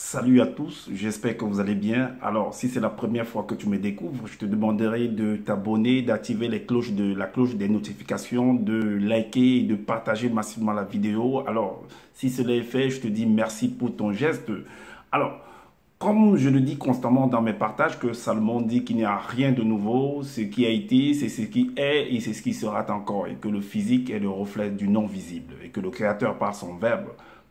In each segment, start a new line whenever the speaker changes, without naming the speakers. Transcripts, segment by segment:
Salut à tous, j'espère que vous allez bien. Alors, si c'est la première fois que tu me découvres, je te demanderai de t'abonner, d'activer la cloche des notifications, de liker et de partager massivement la vidéo. Alors, si cela est fait, je te dis merci pour ton geste. Alors, comme je le dis constamment dans mes partages, que Salomon dit qu'il n'y a rien de nouveau, ce qui a été, c'est ce qui est et c'est ce qui sera encore, et que le physique est le reflet du non visible, et que le Créateur par son verbe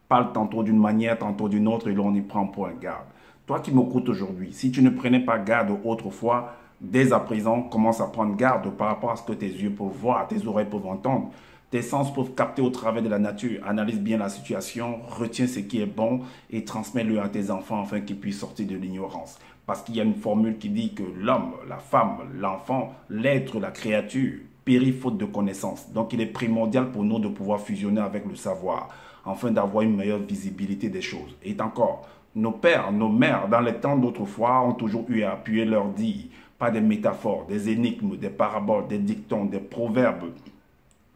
parle tantôt d'une manière, tantôt d'une autre, et l'on y prend point garde. Toi qui m'écoutes aujourd'hui, si tu ne prenais pas garde autrefois, dès à présent, commence à prendre garde par rapport à ce que tes yeux peuvent voir, tes oreilles peuvent entendre, tes sens peuvent capter au travers de la nature. Analyse bien la situation, retiens ce qui est bon et transmets-le à tes enfants afin qu'ils puissent sortir de l'ignorance. Parce qu'il y a une formule qui dit que l'homme, la femme, l'enfant, l'être, la créature périt faute de connaissance. Donc il est primordial pour nous de pouvoir fusionner avec le savoir afin d'avoir une meilleure visibilité des choses. Et encore, nos pères, nos mères, dans les temps d'autrefois, ont toujours eu à appuyer leur dit, pas des métaphores, des énigmes, des paraboles, des dictons, des proverbes,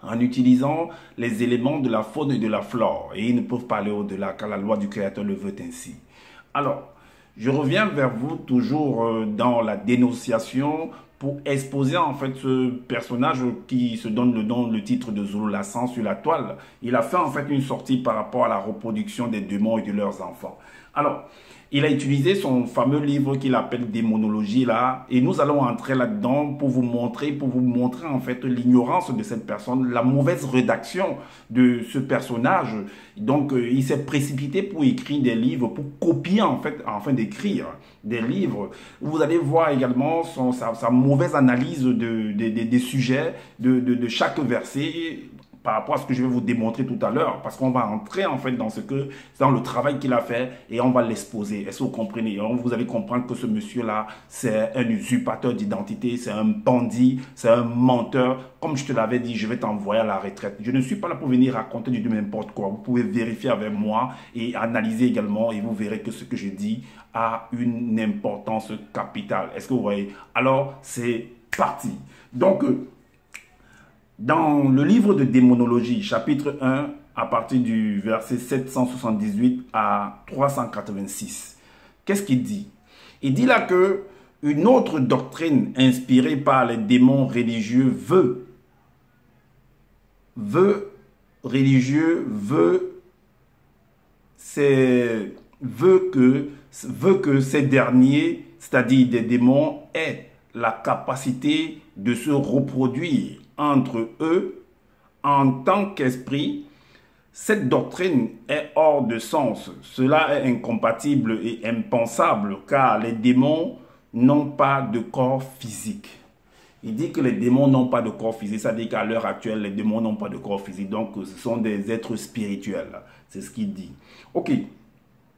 en utilisant les éléments de la faune et de la flore. Et ils ne peuvent pas aller au-delà, car la loi du Créateur le veut ainsi. Alors, je reviens vers vous toujours dans la dénonciation pour exposer en fait ce personnage qui se donne le titre de Zulu Lassan sur la toile. Il a fait en fait une sortie par rapport à la reproduction des démons et de leurs enfants. Alors, il a utilisé son fameux livre qu'il appelle Démonologie là, et nous allons entrer là-dedans pour vous montrer en fait l'ignorance de cette personne, la mauvaise rédaction de ce personnage. Donc, il s'est précipité pour écrire des livres, pour copier en fait, afin d'écrire des livres. Vous allez voir également sa mauvaise analyse des sujets, de chaque verset, par rapport à ce que je vais vous démontrer tout à l'heure, parce qu'on va entrer en fait dans le travail qu'il a fait et on va l'exposer. Est-ce que vous comprenez? Vous allez comprendre que ce monsieur-là, c'est un usurpateur d'identité, c'est un bandit, c'est un menteur. Comme je te l'avais dit, je vais t'envoyer à la retraite. Je ne suis pas là pour venir raconter du n'importe quoi. Vous pouvez vérifier avec moi et analyser également et vous verrez que ce que je dis a une importance capitale. Est-ce que vous voyez? Alors, c'est parti. Donc, dans le livre de Démonologie, chapitre 1, à partir du verset 778 à 386, qu'est-ce qu'il dit? Il dit là que une autre doctrine inspirée par les démons religieux veut que ces derniers, c'est-à-dire des démons, aient la capacité de se reproduire entre eux en tant qu'esprit. Cette doctrine est hors de sens. Cela est incompatible et impensable car les démons n'ont pas de corps physique. Il dit que les démons n'ont pas de corps physique. Ça veut dire qu'à l'heure actuelle, les démons n'ont pas de corps physique. Donc, ce sont des êtres spirituels. C'est ce qu'il dit. Ok.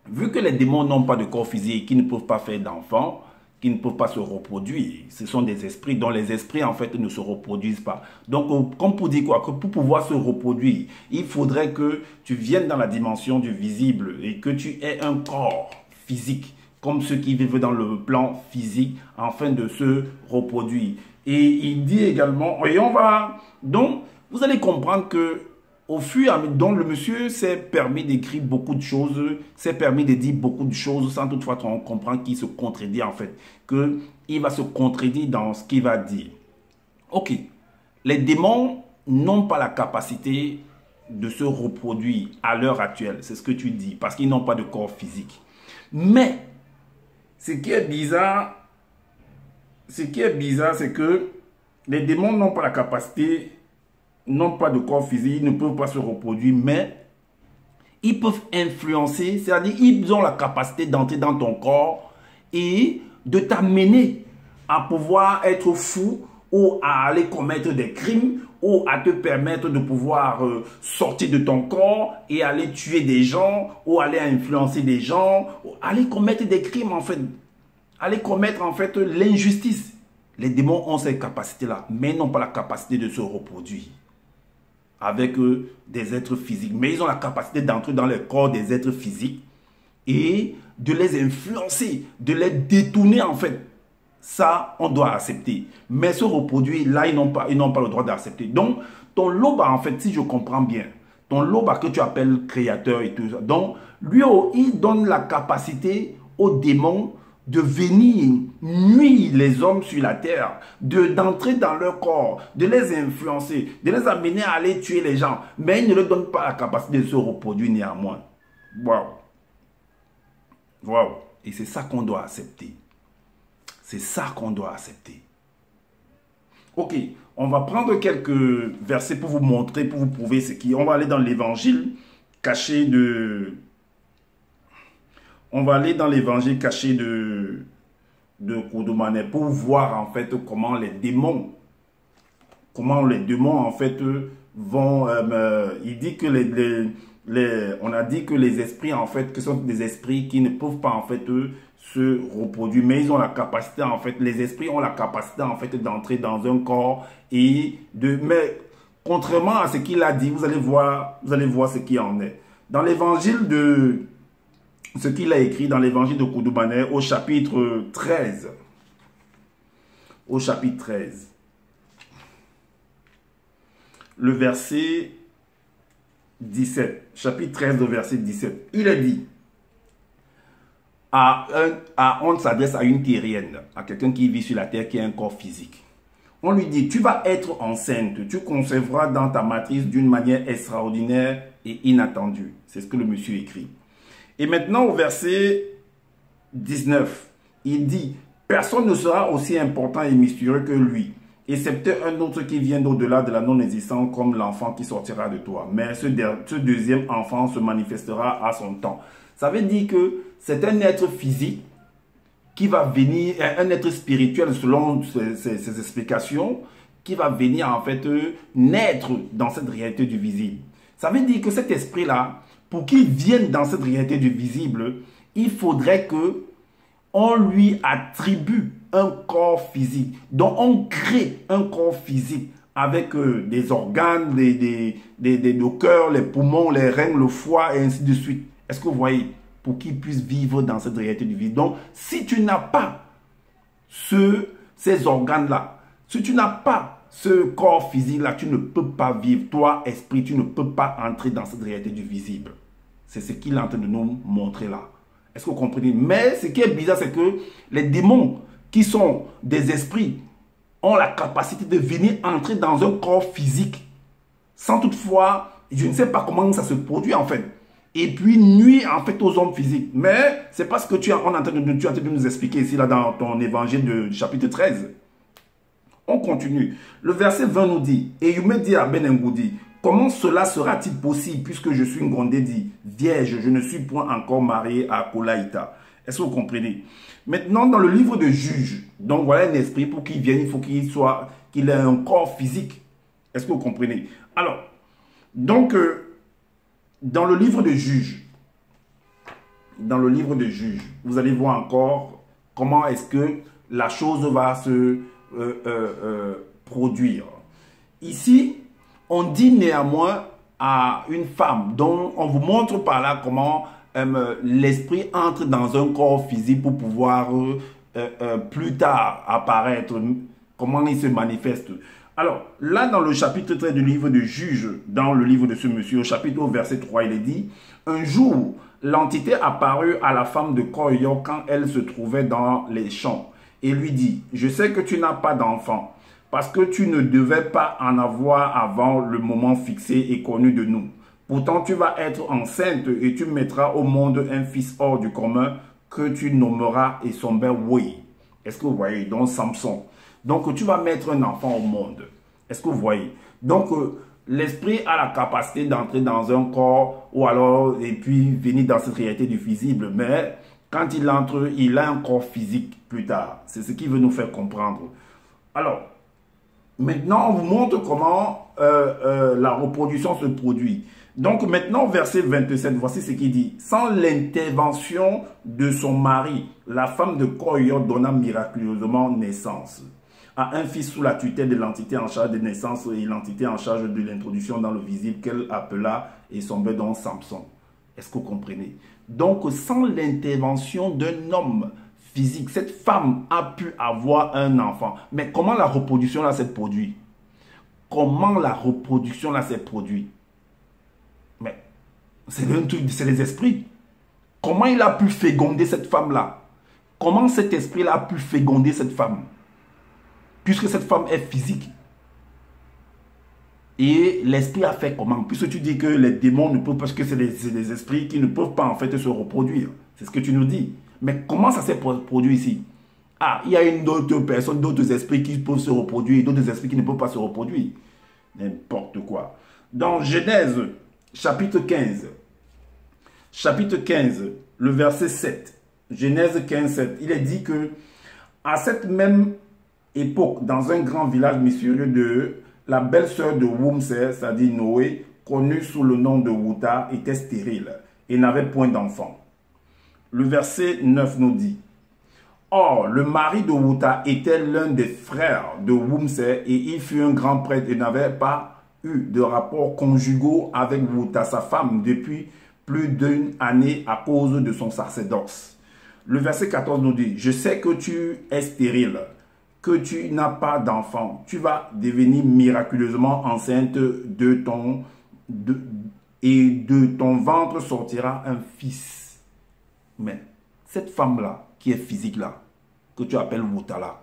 Vu que les démons n'ont pas de corps physique et qu'ils ne peuvent pas faire d'enfants, qui ne peuvent pas se reproduire. Ce sont des esprits dont les esprits en fait ne se reproduisent pas. Donc, comme pour dire quoi? Que pour pouvoir se reproduire, il faudrait que tu viennes dans la dimension du visible et que tu aies un corps physique, comme ceux qui vivent dans le plan physique, afin de se reproduire. Et il dit également, et on va, donc, vous allez comprendre que au fur et à mesure, donc le monsieur s'est permis d'écrire beaucoup de choses, s'est permis de dire beaucoup de choses, sans toutefois on comprend qu'il se contredit en fait, qu'il va se contredire dans ce qu'il va dire. Ok, les démons n'ont pas la capacité de se reproduire à l'heure actuelle, c'est ce que tu dis, parce qu'ils n'ont pas de corps physique. Mais, ce qui est bizarre, c'est que les démons n'ont pas la capacité, n'ont pas de corps physique, ils ne peuvent pas se reproduire, mais ils peuvent influencer, c'est-à-dire ils ont la capacité d'entrer dans ton corps et de t'amener à pouvoir être fou ou à aller commettre des crimes ou à te permettre de pouvoir sortir de ton corps et aller tuer des gens ou aller influencer des gens, ou aller commettre des crimes en fait, aller commettre en fait l'injustice. Les démons ont cette capacité-là, mais n'ont pas la capacité de se reproduire avec des êtres physiques. Mais ils ont la capacité d'entrer dans le corps des êtres physiques et de les influencer, de les détourner en fait. Ça, on doit accepter. Mais se reproduire, là, ils n'ont pas le droit d'accepter. Donc, ton loba, en fait, si je comprends bien, ton loba que tu appelles créateur et tout ça, donc, Lui, oh, il donne la capacité aux démons de venir nuire les hommes sur la terre, d'entrer dans leur corps, de les influencer, de les amener à aller tuer les gens. Mais il ne leur donne pas la capacité de se reproduire néanmoins. Waouh! Waouh! Et c'est ça qu'on doit accepter. C'est ça qu'on doit accepter. Ok, on va prendre quelques versets pour vous montrer, pour vous prouver ce qui... On va aller dans l'évangile caché de... On va aller dans l'évangile caché de Koudoumane pour voir en fait comment les démons en fait vont... il dit que on a dit que les esprits en fait, que ce sont des esprits qui ne peuvent pas en fait se reproduire, mais ils ont la capacité en fait, les esprits ont la capacité en fait d'entrer dans un corps et de... Mais contrairement à ce qu'il a dit, vous allez voir ce qui en est. Dans l'évangile de... Ce qu'il a écrit dans l'évangile de Koudoumane au chapitre 13. Au chapitre 13. Le verset 17. Chapitre 13, le verset 17. Il a dit, on s'adresse à une terrienne, à quelqu'un qui vit sur la terre, qui a un corps physique. On lui dit, tu vas être enceinte, tu concevras dans ta matrice d'une manière extraordinaire et inattendue. C'est ce que le monsieur écrit. Et maintenant, au verset 19, il dit, personne ne sera aussi important et mystérieux que lui, excepté un autre qui vient d'au-delà de la non-existence comme l'enfant qui sortira de toi. Mais ce deuxième enfant se manifestera à son temps. Ça veut dire que c'est un être physique qui va venir, un être spirituel selon ses explications, qui va venir en fait naître dans cette réalité du visible. Ça veut dire que cet esprit-là, pour qu'il vienne dans cette réalité du visible, il faudrait que on lui attribue un corps physique. Donc on crée un corps physique avec des organes, le cœur, les poumons, les reins, le foie et ainsi de suite. Est-ce que vous voyez? Pour qu'il puisse vivre dans cette réalité du visible. Donc si tu n'as pas ces organes-là, si tu n'as pas ce corps physique-là, tu ne peux pas vivre. Toi, esprit, tu ne peux pas entrer dans cette réalité du visible. C'est ce qu'il est en train de nous montrer là. Est-ce que vous comprenez? Mais ce qui est bizarre, c'est que les démons qui sont des esprits ont la capacité de venir entrer dans un corps physique sans toutefois, je ne sais pas comment ça se produit en fait. Et puis nuire en fait aux hommes physiques. Mais c'est parce que tu es en train de nous expliquer ici là dans ton évangile du chapitre 13. On continue. Le verset 20 nous dit, et il me dit à Ben Ngoudi, comment cela sera-t-il possible puisque je suis Ngondé dit, vierge, je ne suis point encore marié à Kolaïta. Est-ce que vous comprenez? Maintenant, dans le livre de Juges, donc voilà un esprit, pour qu'il vienne, il faut qu'il ait un corps physique. Est-ce que vous comprenez? Alors, donc, dans le livre de Juges, vous allez voir encore comment est-ce que la chose va se produire. Ici, on dit néanmoins à une femme dont on vous montre par là comment l'esprit entre dans un corps physique pour pouvoir plus tard apparaître, comment il se manifeste. Alors, là dans le chapitre 13 du livre de Juges, dans le livre de ce monsieur, au chapitre au verset 3, il est dit, un jour, l'entité apparut à la femme de Koyo quand elle se trouvait dans les champs et lui dit, je sais que tu n'as pas d'enfant, parce que tu ne devais pas en avoir avant le moment fixé et connu de nous. Pourtant, tu vas être enceinte et tu mettras au monde un fils hors du commun que tu nommeras Esombe-Wei. Est-ce que vous voyez? Donc, Samson. Donc, tu vas mettre un enfant au monde. Est-ce que vous voyez? Donc, l'esprit a la capacité d'entrer dans un corps ou alors, et puis venir dans cette réalité du visible. Mais quand il entre, il a un corps physique plus tard. C'est ce qu'il veut nous faire comprendre. Alors, maintenant, on vous montre comment la reproduction se produit. Donc maintenant, verset 27, voici ce qu'il dit. Sans l'intervention de son mari, la femme de Koyo donna miraculeusement naissance à un fils sous la tutelle de l'entité en charge de naissance et l'entité en charge de l'introduction dans le visible qu'elle appela et son don Samson. Est-ce que vous comprenez? Donc sans l'intervention d'un homme physique, cette femme a pu avoir un enfant. Mais comment la reproduction là s'est produite? Comment la reproduction là s'est produite? Mais c'est un truc, c'est les esprits. Comment il a pu féconder cette femme-là? Comment cet esprit-là a pu féconder cette femme? Puisque cette femme est physique. Et l'esprit a fait comment? Puisque tu dis que les démons ne peuvent pas, parce que c'est des esprits qui ne peuvent pas en fait se reproduire. C'est ce que tu nous dis. Mais comment ça s'est produit ici? Ah, il y a une autre personne, d'autres esprits qui peuvent se reproduire, d'autres esprits qui ne peuvent pas se reproduire. N'importe quoi. Dans Genèse, chapitre 15, le verset 7, Genèse 15, 7, il est dit que à cette même époque, dans un grand village mystérieux de la belle-sœur de Wumser, c'est-à-dire Noé, connue sous le nom de Wuta, était stérile et n'avait point d'enfant. Le verset 9 nous dit: Or, le mari de Wuta était l'un des frères de Wumser et il fut un grand prêtre et n'avait pas eu de rapports conjugaux avec Wuta, sa femme, depuis plus d'une année à cause de son sacerdoce. Le verset 14 nous dit: Je sais que tu es stérile, que tu n'as pas d'enfant. Tu vas devenir miraculeusement enceinte et de ton ventre sortira un fils. Mais cette femme-là, qui est physique là, que tu appelles Wutala,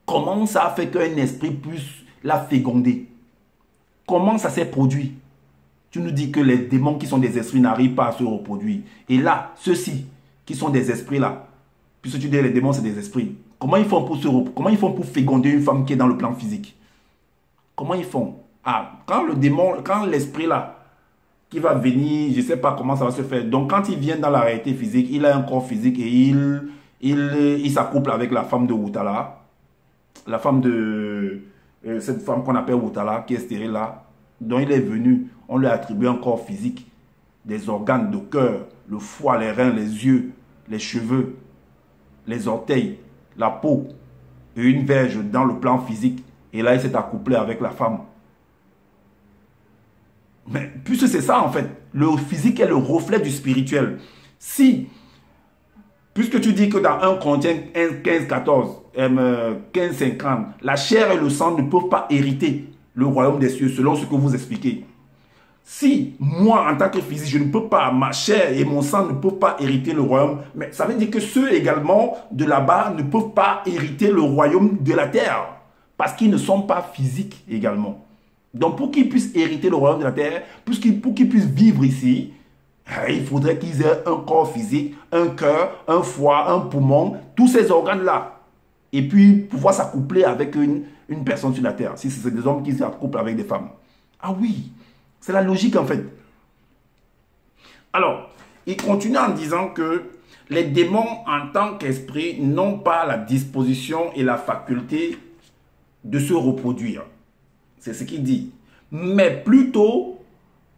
comment ça a fait qu'un esprit puisse la féconder? Comment ça s'est produit? Tu nous dis que les démons qui sont des esprits n'arrivent pas à se reproduire. Et là, ceux-ci, qui sont des esprits là, puisque tu dis que les démons c'est des esprits, comment ils font pour féconder une femme qui est dans le plan physique? Comment ils font? Ah, quand le démon, quand l'esprit là, qui va venir, je ne sais pas comment ça va se faire. Donc quand il vient dans la réalité physique, il a un corps physique et il s'accouple avec la femme de Wutala, la femme de cette femme qu'on appelle Wutala, qui est stérile là, dont il est venu, on lui a attribué un corps physique, des organes de cœur, le foie, les reins, les yeux, les cheveux, les orteils, la peau et une verge dans le plan physique. Et là, il s'est accouplé avec la femme. Mais puisque c'est ça en fait, le physique est le reflet du spirituel. Si, puisque tu dis que dans 1 Corinthiens 15, 14, 15, 50, la chair et le sang ne peuvent pas hériter le royaume des cieux, selon ce que vous expliquez. Si moi, en tant que physique, je ne peux pas, ma chair et mon sang ne peuvent pas hériter le royaume, mais ça veut dire que ceux également de là-bas ne peuvent pas hériter le royaume de la terre, parce qu'ils ne sont pas physiques également. Donc pour qu'ils puissent hériter le royaume de la terre, pour qu'ils puissent vivre ici, il faudrait qu'ils aient un corps physique, un cœur, un foie, un poumon, tous ces organes-là. Et puis pouvoir s'accoupler avec une personne sur la terre, si c'est des hommes qui s'accouplent avec des femmes. Ah oui, c'est la logique en fait. Alors, il continue en disant que les démons en tant qu'esprit n'ont pas la disposition et la faculté de se reproduire. C'est ce qu'il dit. Mais plutôt,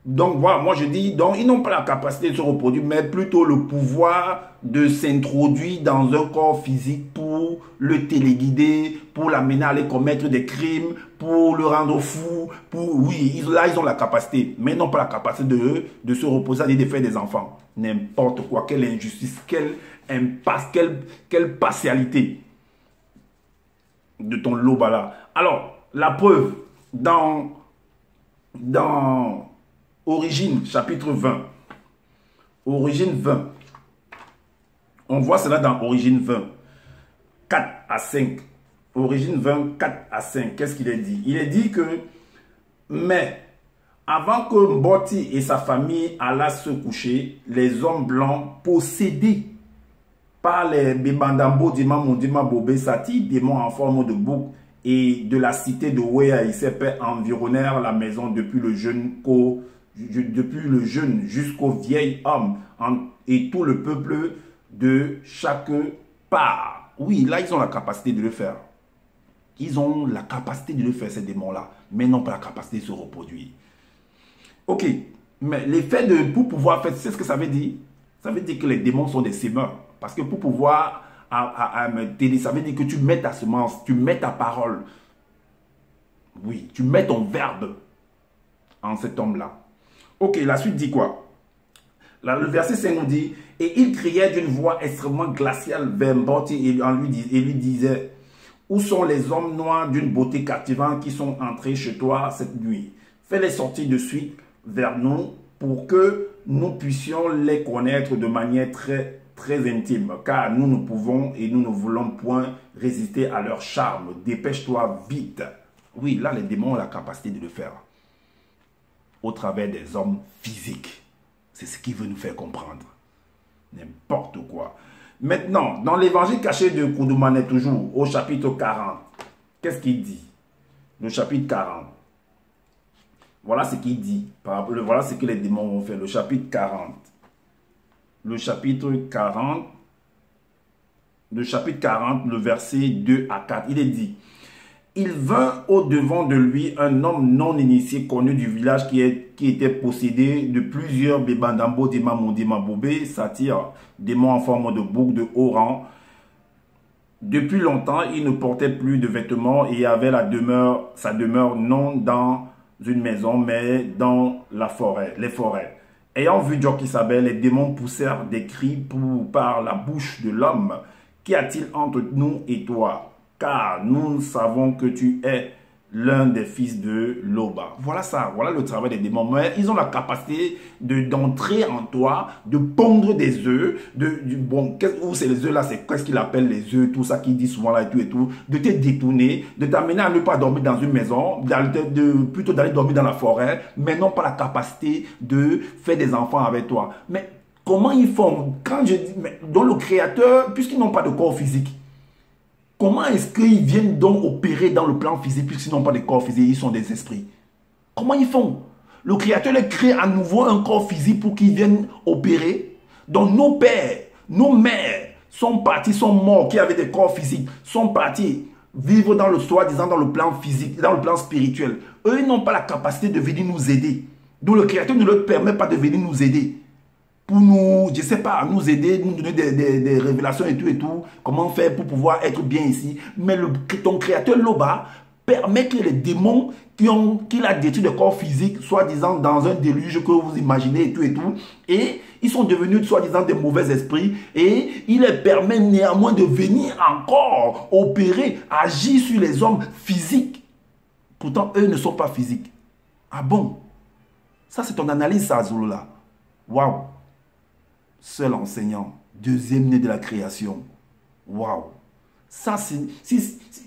donc voilà, moi je dis, donc ils n'ont pas la capacité de se reproduire, mais plutôt le pouvoir de s'introduire dans un corps physique pour le téléguider, pour l'amener à aller commettre des crimes, pour le rendre fou, oui, là ils ont la capacité, mais ils n'ont pas la capacité de se reposer et de faire des enfants. N'importe quoi, quelle injustice, quelle impasse, quelle partialité de ton loba-là. Alors, la preuve, dans Origine, chapitre 20. Origine 20. On voit cela dans Origine 20. 4 à 5. Origine 20, 4 à 5. Qu'est-ce qu'il est dit? Il est dit que, mais, avant que Mboti et sa famille allassent se coucher, les hommes blancs possédés par les Bibandambo Dima Mundima Bobé Sati, démons en forme de bouc, et de la cité de Wea Isepe environnèrent la maison depuis le jeune jusqu'au vieil homme et tout le peuple de chaque part. Oui, là, ils ont la capacité de le faire. Ils ont la capacité de le faire, ces démons-là, mais non pas la capacité de se reproduire. Ok, mais l'effet de pour pouvoir faire, c'est ce que ça veut dire? Ça veut dire que les démons sont des sémeurs. Parce que pour pouvoir ça veut dire que tu mets ta semence, tu mets ta parole. Oui, tu mets ton verbe en cet homme-là. Ok, la suite dit quoi? Là, le verset 5 nous dit: et il criait d'une voix extrêmement glaciale vers Mboti et lui disait: où sont les hommes noirs d'une beauté captivante qui sont entrés chez toi cette nuit? Fais-les sortir de suite vers nous pour que nous puissions les connaître de manière très intime, car nous ne pouvons et nous ne voulons point résister à leur charme. Dépêche-toi vite. Oui, là, les démons ont la capacité de le faire au travers des hommes physiques. C'est ce qu'il veut nous faire comprendre. N'importe quoi. Maintenant, dans l'évangile caché de Koudoumane, toujours au chapitre 40, qu'est-ce qu'il dit? Le chapitre 40. Voilà ce qu'il dit. Voilà ce que les démons vont faire. Le chapitre 40. Le chapitre 40. Le chapitre 40, le verset 2 à 4. Il est dit: il vint au-devant de lui un homme non initié connu du village qui était possédé de plusieurs bébandambo, dimamobobé, satire, démons en forme de bouc de haut rang. Depuis longtemps, il ne portait plus de vêtements et avait sa demeure non dans une maison, mais dans les forêts. Ayant vu Djokisabel, les démons poussèrent des cris par la bouche de l'homme. Qu'y a-t-il entre nous et toi? Car nous savons que tu es l'un des fils de Loba. Voilà ça, voilà le travail des démons. Mais ils ont la capacité d'entrer en toi, de pondre des œufs, bon, où c'est les œufs là, c'est qu'est-ce qu'il appelle les œufs, tout ça qu'il dit souvent là et tout, de te détourner, de t'amener à ne pas dormir dans une maison, plutôt d'aller dormir dans la forêt, mais non pas la capacité de faire des enfants avec toi. Mais comment ils font? Quand je dis, mais dans le Créateur, puisqu'ils n'ont pas de corps physique, comment est-ce qu'ils viennent donc opérer dans le plan physique puisqu'ils n'ont pas de corps physique, ils sont des esprits? Comment ils font? Le Créateur les crée à nouveau un corps physique pour qu'ils viennent opérer. Donc nos pères, nos mères sont partis, sont morts, qui avaient des corps physiques, sont partis vivre dans le soi-disant dans le plan physique, dans le plan spirituel. Eux, ils n'ont pas la capacité de venir nous aider. Donc le Créateur ne leur permet pas de venir nous aider. Pour nous, je ne sais pas, nous aider, nous donner des révélations et tout, comment faire pour pouvoir être bien ici. Mais ton créateur Loba permet que les démons qu'il a détruit le corps physique, soi-disant dans un déluge que vous imaginez et tout, et ils sont devenus soi-disant des mauvais esprits, et il les permet néanmoins de venir encore opérer, agir sur les hommes physiques. Pourtant, eux ne sont pas physiques. Ah bon? Ça, c'est ton analyse, ça, Zouloula. Waouh! Seul enseignant, deuxième né de la création. Waouh! Ça,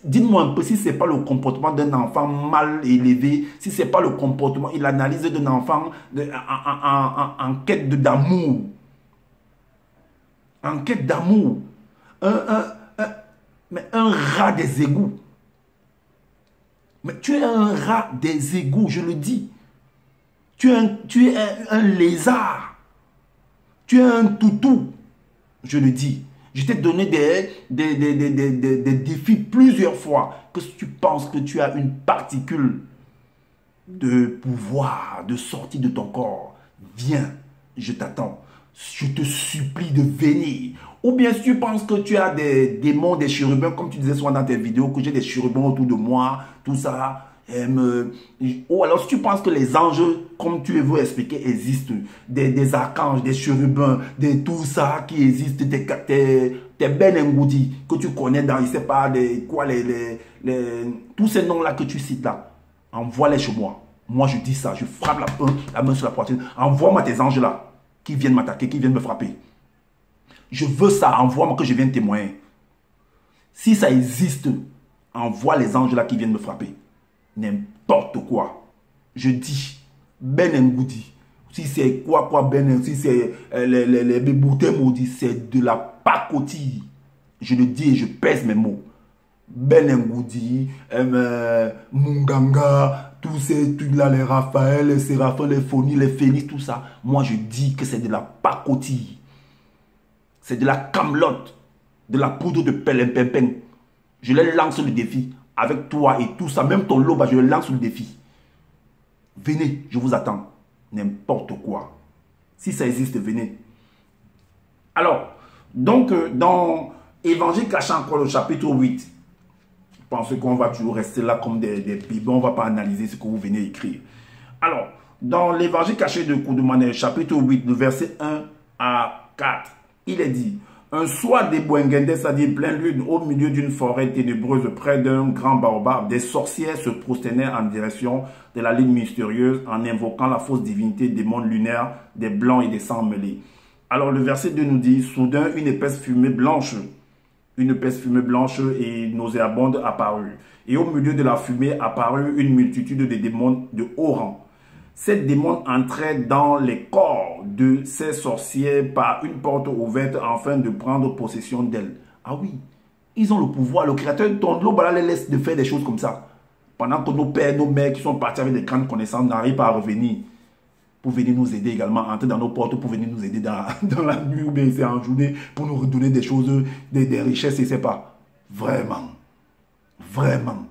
dites-moi un peu si ce n'est pas le comportement d'un enfant mal élevé, si ce n'est pas le comportement et l'analyse d'un enfant en quête d'amour. En quête d'amour. Mais un rat des égouts. Mais tu es un rat des égouts, je le dis. Tu es un lézard. Tu es un toutou, je le dis. Je t'ai donné des défis plusieurs fois. Que si tu penses que tu as une particule de pouvoir, de sortie de ton corps, viens, je t'attends. Je te supplie de venir. Ou bien si tu penses que tu as des démons, des chérubins, comme tu disais souvent dans tes vidéos, que j'ai des chérubins autour de moi, tout ça. Ou alors si tu penses que les anges, comme tu veux expliquer, existent, des archanges, des chérubins, tout ça qui existe, tes Benengoudi que tu connais dans, je ne sais pas, tous ces noms-là que tu cites là, envoie-les chez moi. Moi je dis ça, je frappe la main sur la poitrine. Envoie-moi tes anges là, qui viennent m'attaquer, qui viennent me frapper. Je veux ça, envoie-moi que je vienne témoigner. Si ça existe, envoie les anges là qui viennent me frapper. N'importe quoi. Je dis, Benengoudi. Si c'est quoi Ben, si c'est les béboutés maudits, c'est de la pacotille. Je le dis et je pèse mes mots. Benengoudi, Munganga, tous ces trucs-là, les Raphaël, les Séraphins, les Phonies, les Phénix, tout ça. Moi, je dis que c'est de la pacotille. C'est de la camelote, de la poudre de pelimpempeng. Je les lance le défi. Avec toi et tout ça, même ton lot, je le lance le défi. Venez, je vous attends. N'importe quoi. Si ça existe, venez. Alors, donc, dans Évangile caché encore le chapitre 8, je pense qu'on va toujours rester là comme des bibons, on ne va pas analyser ce que vous venez écrire. Alors, dans l'Évangile caché de Koudoumane, chapitre 8, le verset 1 à 4, il est dit: Un soir des Bouengende, c'est-à-dire pleine lune, au milieu d'une forêt ténébreuse près d'un grand baobab, des sorcières se prosternaient en direction de la ligne mystérieuse en invoquant la fausse divinité des mondes lunaires, des blancs et des sangs mêlés. Alors le verset 2 nous dit, soudain une épaisse fumée blanche et nauséabonde apparut. Et au milieu de la fumée apparut une multitude de démons de haut rang. Ces démons entraient dans les corps de ces sorcières par une porte ouverte afin de prendre possession d'elles. Ah oui, ils ont le pouvoir. Le créateur Tondlo les laisse de faire des choses comme ça. Pendant que nos pères, nos mères qui sont partis avec des grandes connaissances n'arrivent pas à revenir. Pour venir nous aider également, entrer dans nos portes, pour venir nous aider dans la nuit ou bien c'est en journée, pour nous redonner des choses, des richesses, et c'est pas. Vraiment. Vraiment.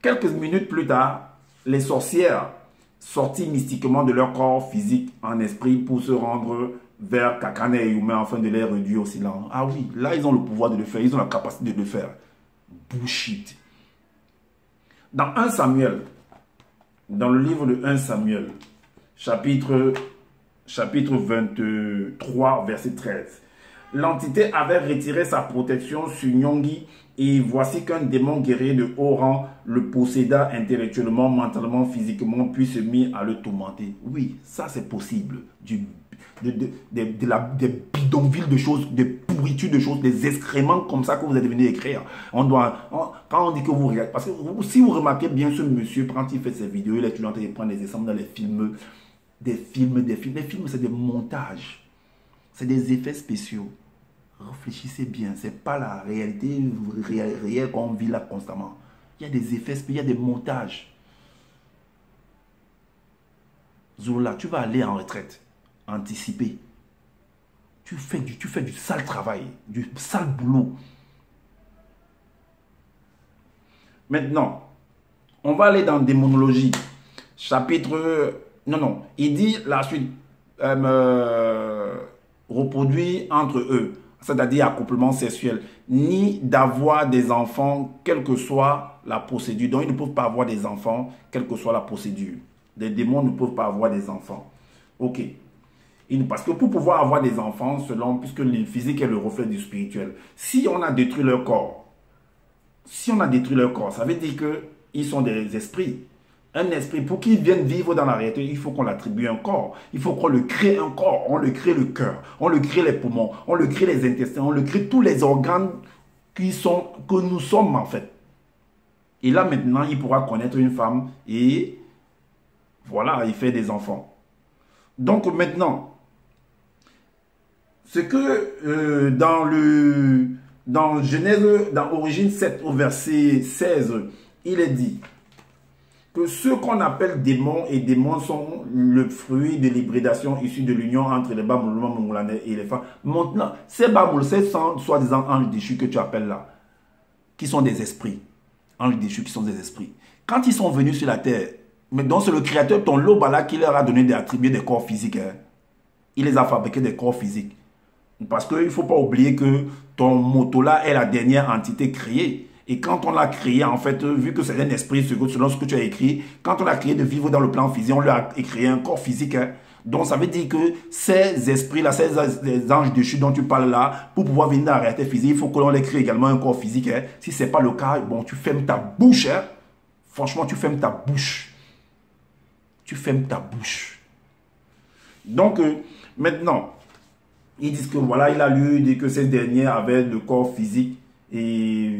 Quelques minutes plus tard, les sorcières sortirent mystiquement de leur corps physique en esprit pour se rendre vers Kakane et Yume afin de les réduire au silence. Ah oui, là ils ont le pouvoir de le faire, ils ont la capacité de le faire. Bullshit. Dans 1 Samuel, dans le livre de 1 Samuel, chapitre 23, verset 13, l'entité avait retiré sa protection sur Nyongi et voici qu'un démon guerrier de haut rang le posséda intellectuellement, mentalement, physiquement, puis se mit à le tourmenter. Oui, ça c'est possible. Des bidonvilles de choses, des pourritures de choses, des excréments comme ça que vous êtes venu écrire. Quand on dit que vous regardez, parce que si vous remarquez bien ce monsieur, quand il fait ses vidéos, il est toujours en train de prendre des exemples dans les films, des films, c'est des montages, c'est des effets spéciaux. Réfléchissez bien, c'est pas la réalité réelle qu'on vit là constamment. Il y a des effets spéciaux, il y a des montages. Zola, tu vas aller en retraite, anticiper. Tu fais du sale travail, du sale boulot. Maintenant, on va aller dans démonologie. Chapitre... Non, il dit la suite, reproduit entre eux, c'est-à-dire accouplement sexuel, ni d'avoir des enfants, quelle que soit la procédure. Donc, ils ne peuvent pas avoir des enfants, quelle que soit la procédure. Les démons ne peuvent pas avoir des enfants. Ok. Parce que pour pouvoir avoir des enfants, puisque le physique est le reflet du spirituel, si on a détruit leur corps, ça veut dire qu'ils sont des esprits. Un esprit, pour qu'il vienne vivre dans la réalité, il faut qu'on l'attribue un corps. Il faut qu'on le crée un corps. On le crée le cœur, on le crée les poumons, on le crée les intestins, on le crée tous les organes que nous sommes en fait. Et là maintenant, il pourra connaître une femme et voilà, il fait des enfants. Donc maintenant, ce que dans Genèse, dans Origine 7 au verset 16, il est dit que ceux qu'on appelle démons et démons sont le fruit de l'hybridation issue de l'union entre les Bamoulouma Moulanais et les femmes. Maintenant, ces Bamoul, ces soi-disant anges déchus que tu appelles là, qui sont des esprits, anges déchus qui sont des esprits, quand ils sont venus sur la terre, mais donc c'est le créateur, ton Lobala, qui leur a donné des attributs des corps physiques. Hein. Il les a fabriqués des corps physiques. Parce qu'il ne faut pas oublier que ton moto-là est la dernière entité créée. Et quand on l'a créé, en fait, vu que c'est un esprit, selon ce que tu as écrit, quand on l'a créé de vivre dans le plan physique, on lui a créé un corps physique. Hein. Donc, ça veut dire que ces esprits-là, ces anges déchus dont tu parles là, pour pouvoir venir dans la réalité physique, il faut que l'on les crée également un corps physique. Hein. Si ce n'est pas le cas, bon, tu fermes ta bouche. Hein. Franchement, tu fermes ta bouche. Tu fermes ta bouche. Donc, maintenant, ils disent que voilà, il a lu, dit que ces derniers avaient le corps physique et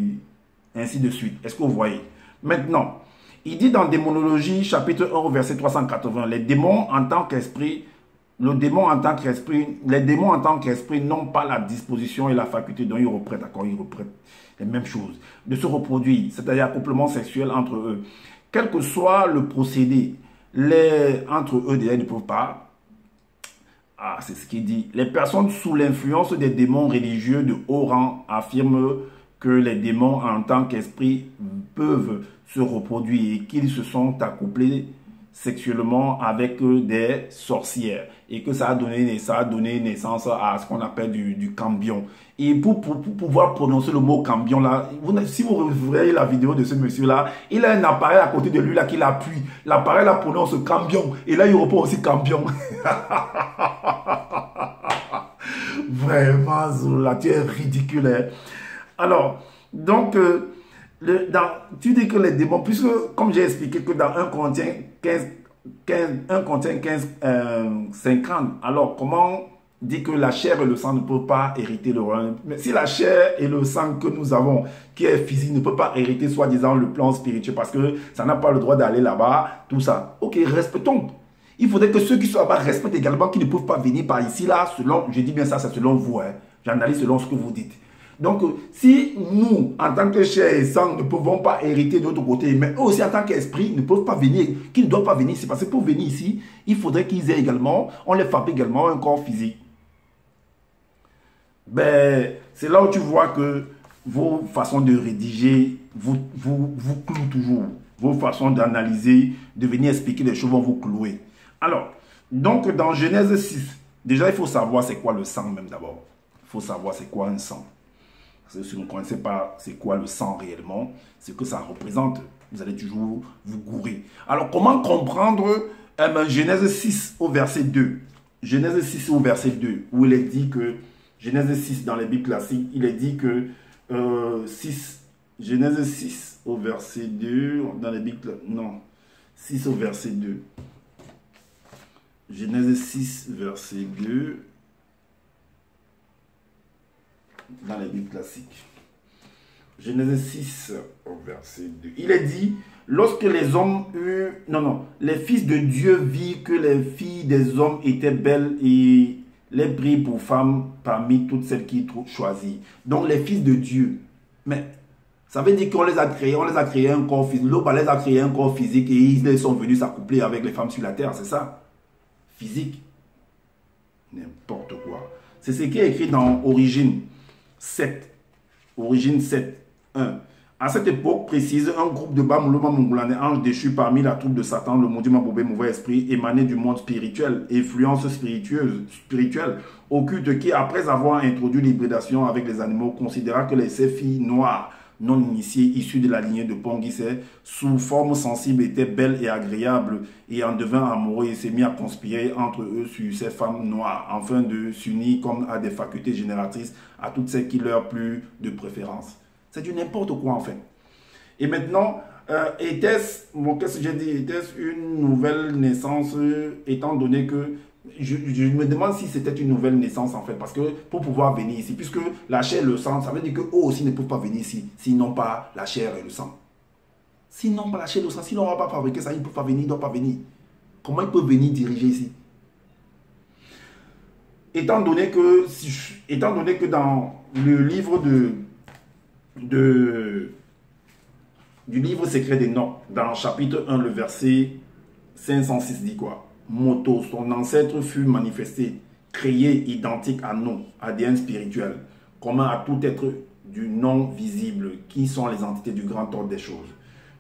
ainsi de suite. Est-ce que vous voyez? Maintenant, il dit dans Démonologie, chapitre 1, verset 380, les démons en tant qu'esprit, les démons en tant qu'esprit n'ont pas la disposition et la faculté, dont ils reprêtent les mêmes choses, de se reproduire, c'est-à-dire accouplement sexuel entre eux. Quel que soit le procédé, entre eux, déjà, ils ne peuvent pas. Ah, c'est ce qu'il dit. Les personnes sous l'influence des démons religieux de haut rang affirment que les démons en tant qu'esprit peuvent se reproduire et qu'ils se sont accouplés sexuellement avec des sorcières et que ça a donné naissance à ce qu'on appelle du cambion. Et pour pouvoir prononcer le mot cambion là, si vous voyez la vidéo de ce monsieur là, il a un appareil à côté de lui là qu'il appuie. L'appareil là prononce cambion et là il reprend aussi cambion. Vraiment, Zola, tu es ridicule. Hein. Alors, donc, tu dis que les démons, puisque, comme j'ai expliqué, que dans un contient 50, alors comment dit que la chair et le sang ne peuvent pas hériter le royaume? Mais si la chair et le sang que nous avons, qui est physique, ne peut pas hériter, soi-disant, le plan spirituel, parce que ça n'a pas le droit d'aller là-bas, tout ça. Ok, respectons. Il faudrait que ceux qui sont là-bas respectent également, qui ne peuvent pas venir par ici, là, selon, je dis bien ça, c'est selon vous, hein. J'analyse selon ce que vous dites. Donc, si nous, en tant que chair et sang, ne pouvons pas hériter de l'autre côté, mais eux aussi, en tant qu'esprit, ne peuvent pas venir, qu'ils ne doivent pas venir, c'est parce que pour venir ici, il faudrait qu'ils aient également, on les fabrique également un corps physique. Ben, c'est là où tu vois que vos façons de rédiger vous clouent toujours. Vos façons d'analyser, de venir expliquer les choses vont vous clouer. Alors, donc dans Genèse 6, déjà il faut savoir c'est quoi le sang même d'abord. Il faut savoir c'est quoi un sang. Parce que si vous ne connaissez pas c'est quoi le sang réellement, ce que ça représente, vous allez toujours vous gourer. Alors, comment comprendre Genèse 6 au verset 2? Genèse 6 au verset 2, où il est dit que Genèse 6 dans les Bibles classiques, il est dit que Genèse 6 au verset 2, dans les Bibles, non, 6 au verset 2. Genèse 6, verset 2, dans les Bibles classiques. Genèse 6, au verset 2. Il est dit, lorsque les hommes eurent, les fils de Dieu virent que les filles des hommes étaient belles et les prit pour femmes parmi toutes celles qui choisirent. Donc les fils de Dieu. Mais ça veut dire qu'on les a créés un corps physique. L'Aube les a créé un corps physique et ils sont venus s'accoupler avec les femmes sur la terre, c'est ça? Physique. N'importe quoi. C'est ce qui est écrit dans Origine 7. Origine 7, 1. À cette époque précise, un groupe de Bamouloma Mongolais, anges déchus parmi la troupe de Satan, le maudit Mabobé, mauvais esprit, émané du monde spirituel, influence spirituelle, occulte, qui, après avoir introduit l'hybridation avec les animaux, considéra que ces filles noires, non initiées, issues de la lignée de Ponguissé, sous forme sensible, étaient belles et agréables, et en devint amoureux et s'est mis à conspirer entre eux sur ces femmes noires, afin de s'unir comme à des facultés génératrices à toutes celles qui leur plurent de préférence. C'est du n'importe quoi en fait. Et maintenant, était-ce, qu'est-ce que j'ai dit, était-ce une nouvelle naissance, étant donné que, je me demande si c'était une nouvelle naissance en fait, parce que pour pouvoir venir ici, puisque la chair et le sang, ça veut dire qu'eux aussi ne peuvent pas venir ici, s'ils n'ont pas la chair et le sang. S'ils n'ont pas la chair et le sang, s'ils n'ont pas fabriqué ça, ils ne peuvent pas venir, ils ne doivent pas venir. Comment ils peuvent venir diriger ici? Étant donné que dans le livre du livre secret des noms, dans chapitre 1, le verset 506 dit quoi? Moto, son ancêtre fut manifesté, créé, identique à nous, ADN spirituel, commun à tout être du non visible, qui sont les entités du grand ordre des choses.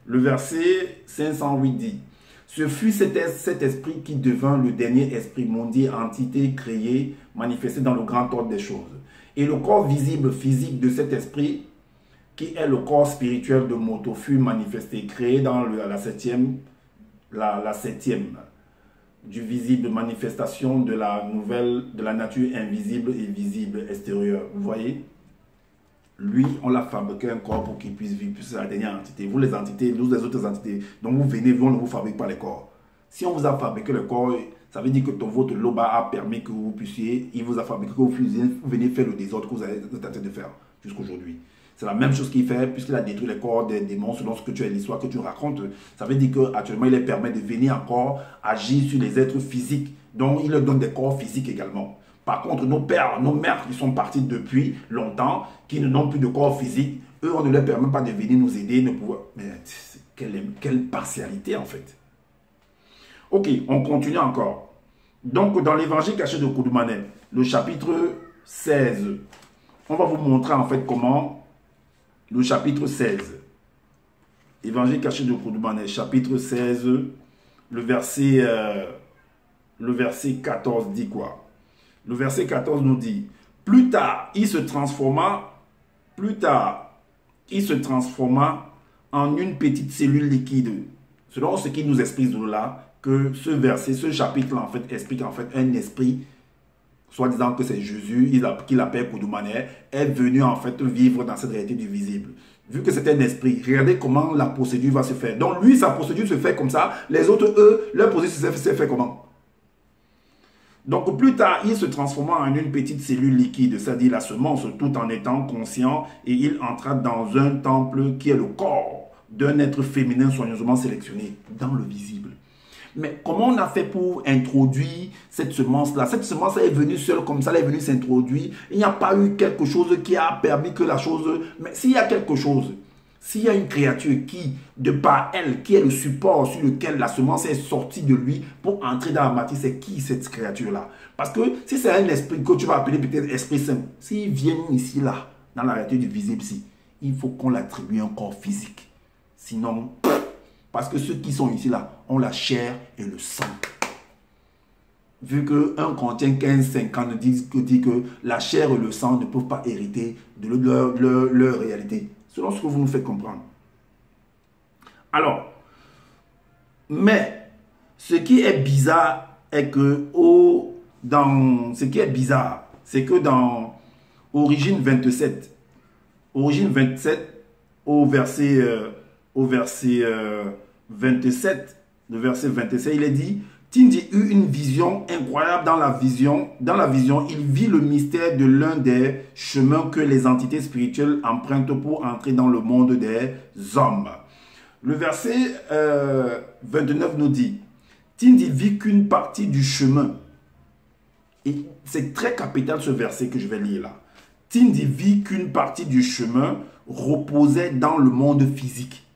Le verset 508 dit, ce fut cet esprit qui devint le dernier esprit mondial, entité créée, manifestée dans le grand ordre des choses. Et le corps visible physique de cet esprit, qui est le corps spirituel de Moto, fut manifesté, créé dans la septième du visible, manifestation de la nature invisible et visible extérieure. Vous voyez? Lui, on l'a fabriqué un corps pour qu'il puisse vivre, puisque c'est la dernière entité. Vous les entités, nous les autres entités, donc vous venez, on ne vous fabrique pas les corps. Si on vous a fabriqué le corps, ça veut dire que votre loba a permis que vous puissiez, il vous a fabriqué que vous venez faire le désordre que vous êtes en train de faire jusqu'aujourd'hui. C'est la même chose qu'il fait, puisqu'il a détruit les corps des démons selon ce que tu as l'histoire que tu racontes. Ça veut dire qu'actuellement, il les permet de venir encore agir sur les êtres physiques. Donc, il leur donne des corps physiques également. Par contre, nos pères, nos mères qui sont partis depuis longtemps, qui n'ont plus de corps physique, eux, on ne leur permet pas de venir nous aider, de pouvoir... Mais quelle partialité, en fait. Ok, on continue encore. Donc, dans l'évangile caché de Koudoumane, le chapitre 16, on va vous montrer en fait comment... Le chapitre 16, évangile caché de Koudoumane, chapitre 16, le verset 14 dit quoi? Le verset 14 nous dit, plus tard, il se transforma en une petite cellule liquide. Selon ce qui nous explique là, que ce verset, ce chapitre-là, en fait, explique en fait un esprit soit disant que c'est Jésus, qu'il appelle Koudoumane, est venu en fait vivre dans cette réalité du visible. Vu que c'est un esprit, regardez comment la procédure va se faire. Donc lui, sa procédure se fait comme ça, les autres, eux, leur procédure se fait comment? Donc plus tard, il se transforma en une petite cellule liquide, c'est-à-dire la semence, tout en étant conscient, et il entra dans un temple qui est le corps d'un être féminin soigneusement sélectionné, dans le visible. Mais comment on a fait pour introduire cette semence-là? Cette semence est venue seule comme ça, elle est venue s'introduire. Il n'y a pas eu quelque chose qui a permis que la chose... Mais s'il y a quelque chose, s'il y a une créature qui, de par elle, qui est le support sur lequel la semence est sortie de lui pour entrer dans la matière, c'est qui cette créature-là? Parce que si c'est un esprit que tu vas appeler peut-être esprit saint, s'il vient ici, là, dans la réalité du visible, ici, il faut qu'on l'attribue un corps physique. Sinon... Parce que ceux qui sont ici, là, ont la chair et le sang. Vu qu'un contient 15-50 dit que la chair et le sang ne peuvent pas hériter de leur réalité. Selon ce que vous nous faites comprendre. Alors, mais ce qui est bizarre est que c'est que dans Origine 27 au verset 27, le verset 27, il est dit, Tindi eut une vision incroyable dans la vision. Dans la vision, il vit le mystère de l'un des chemins que les entités spirituelles empruntent pour entrer dans le monde des hommes. Le verset 29 nous dit, Tindi vit qu'une partie du chemin. Et c'est très capital ce verset que je vais lire là. Tindi vit qu'une partie du chemin reposait dans le monde physique.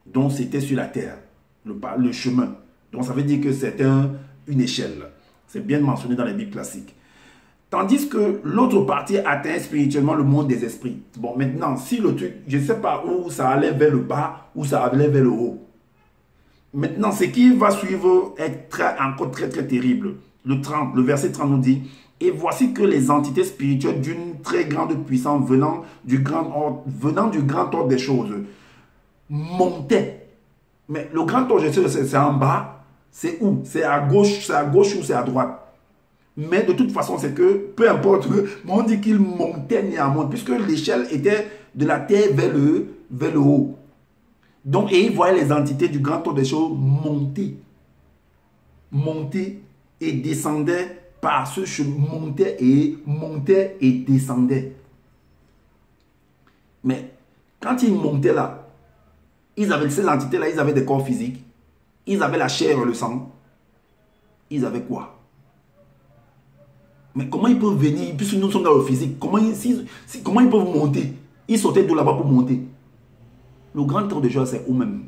Donc c'était sur la terre, le chemin. Donc ça veut dire que c'est une échelle. C'est bien mentionné dans les Bibles classiques. Tandis que l'autre partie atteint spirituellement le monde des esprits. Bon, maintenant, si le truc, je ne sais pas où ça allait vers le bas, ou ça allait vers le haut. Maintenant, ce qui va suivre est encore très terrible. Le verset 30 nous dit, et voici que les entités spirituelles d'une très grande puissance venant du grand ordre des choses montaient. Mais le grand ordre des choses, c'est en bas, c'est où? C'est à gauche ou c'est à droite? Mais de toute façon, c'est que, peu importe, on dit qu'il montait néanmoins, puisque l'échelle était de la terre vers le haut. Donc, et il voyait les entités du grand ordre des choses monter et descendaient par ce chemin, montait et descendait. Mais quand ils montaient là, ces entités-là, ils avaient des corps physiques, ils avaient la chair et le sang. Ils avaient quoi? Mais comment ils peuvent venir, puisque nous sommes dans le physique, comment ils peuvent monter? Ils sautaient de là-bas pour monter. Le grand tour de jeu, c'est où même?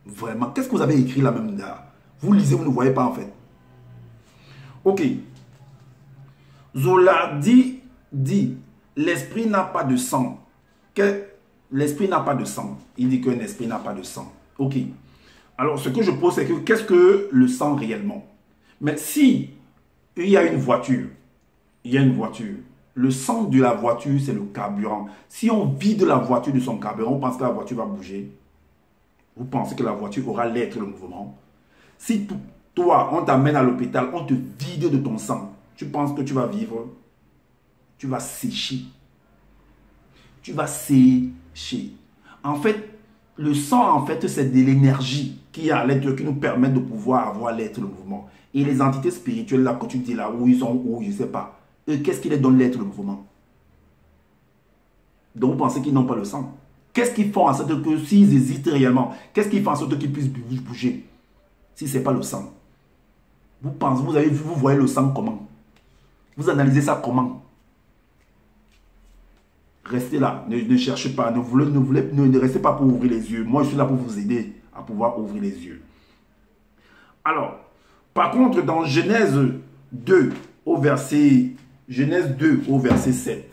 Vraiment, qu'est-ce que vous avez écrit là même là? Vous lisez, vous ne voyez pas en fait. Ok. Zola dit, l'esprit n'a pas de sang. L'esprit n'a pas de sang. Il dit qu'un esprit n'a pas de sang. Ok. Alors, ce que je pose, c'est que qu'est-ce que le sang réellement? Mais si il y a une voiture, le sang de la voiture, c'est le carburant. Si on vide la voiture de son carburant, on pense que la voiture va bouger. Vous pensez que la voiture aura l'être, le mouvement. Si toi, on t'amène à l'hôpital, on te vide de ton sang, tu penses que tu vas vivre? Tu vas sécher. Tu vas sécher. En fait, le sang, en fait, c'est de l'énergie qui est à l'être, qui nous permet de pouvoir avoir l'être, le mouvement. Et les entités spirituelles, là, que tu dis là, où ils sont, où je ne sais pas, qu'est-ce qui les donne l'être, le mouvement? Donc, vous pensez qu'ils n'ont pas le sang? Qu'est-ce qu'ils font en sorte que, s'ils hésitent réellement, qu'est-ce qu'ils font en sorte qu'ils puissent bouger? Si ce n'est pas le sang. Vous pensez, vous voyez le sang comment? Vous analysez ça comment? Restez là, ne cherchez pas, ne restez pas pour ouvrir les yeux. Moi, je suis là pour vous aider à pouvoir ouvrir les yeux. Alors, par contre, dans Genèse 2 au verset 7,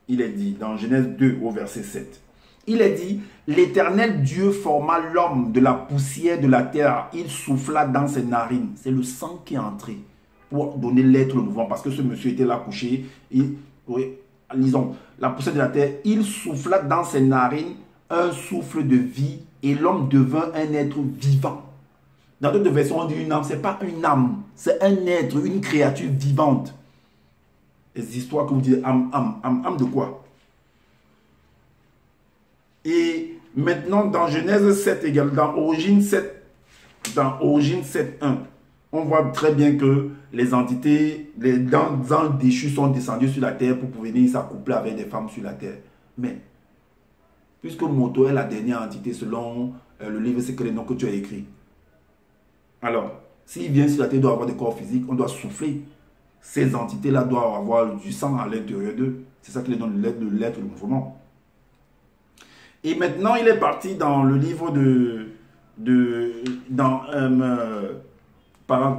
il est dit, dans Genèse 2 au verset 7, il est dit, l'Éternel Dieu forma l'homme de la poussière de la terre, il souffla dans ses narines. C'est le sang qui est entré pour donner l'être, le mouvement, parce que ce monsieur était là couché, lisons, la poussière de la terre, il souffla dans ses narines un souffle de vie et l'homme devint un être vivant. Dans d'autres versions, on dit une âme, ce n'est pas une âme, c'est un être, une créature vivante. les histoires que vous dites âme de quoi? Et maintenant, dans Genèse 7 également, dans Origine 7.1, on voit très bien que les entités, les dents déchus sont descendus sur la terre pour venir s'accoupler avec des femmes sur la terre. Mais, puisque Moto est la dernière entité selon le livre C'est que les noms que tu as écrit. Alors, s'il vient sur la terre, il doit avoir des corps physiques, on doit souffler. Ces entités-là doivent avoir du sang à l'intérieur d'eux. C'est ça qui les donne l'être, le mouvement. Et maintenant, il est parti dans le livre